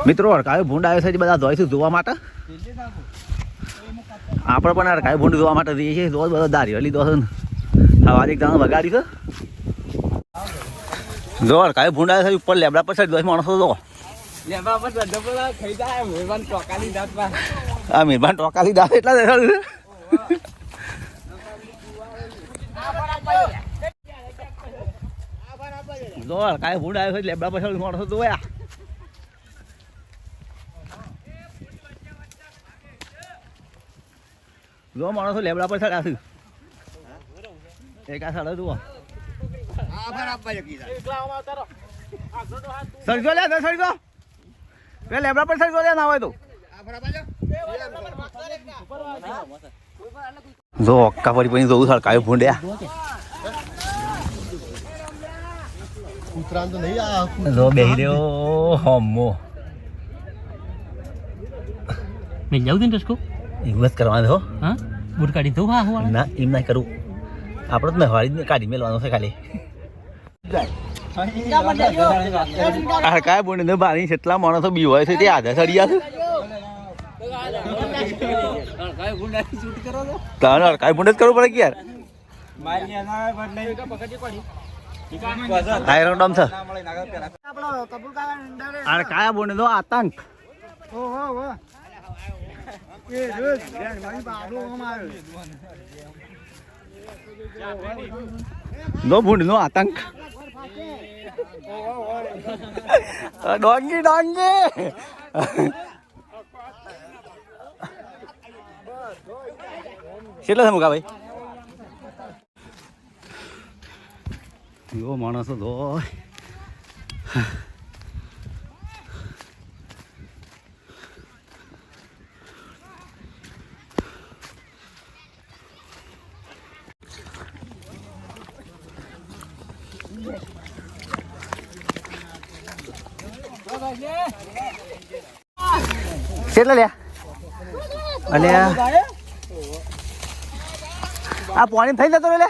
મિત્રો હડકાયો ભૂંડ આવ્યો છે બધા જોઈશું જોવા માટે આપણે પણ હડકાયો ભૂંડ જોવા માટે જઈએ છીએ રોજ બધા દારી લીધો છે ને આવાજ એક દાણો વગાડી છે જો હડકાયો ભૂંડ આવ્યો છે ઉપર લેબડા પર સાઈડ માણસો જો લેબડા પર થઈ જાય મહેરબાન ટોકાલી દાંત આ મહેરબાન ટોકાલી દાંત એટલા દેખાડું છે જો હડકાયો ભૂંડ આવ્યો છે લેબડા પર સાઈડ માણસો જોયા જો માણસો લેબડા પર સાઈડ આશું એક આ સાડા જુઓ સરજો લે સરજો બે લેબડા પર સરજો લે ના હોય તો જો અક્કા પડી પડી જોઉં સળકાયો ભૂંડ્યા ઉતરાન તો નહીં આ જો બેહી રહ્યો હોમો મેં જાઉં ને રસકો એવું જ કરવાનું હો હા બુટ કાઢી દઉં હા હું ના એમ ના કરું આપણે તો મેવાડી કાઢી મેળવાનું છે ખાલી હડકાયા ભૂંડ બારી કેટલા માણસો બી હોય છે તે આધા સળિયા છે તારે હડકાયા ભૂંડ જ કરવું પડે કે યાર આયરન ડોમ છે હડકાયા ભૂંડ નો આતંક નો ભૂંડ નો આતંક ડોંગી ડોંગી કેટલા છે મુકા ભાઈ જો માણસો તો કેટલા લ્યા અલ્યા આ પાણી થઈ જતો લે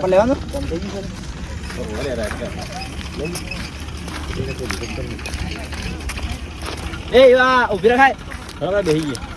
લેવાનું એ ઉભી રખાય બેસી ગયા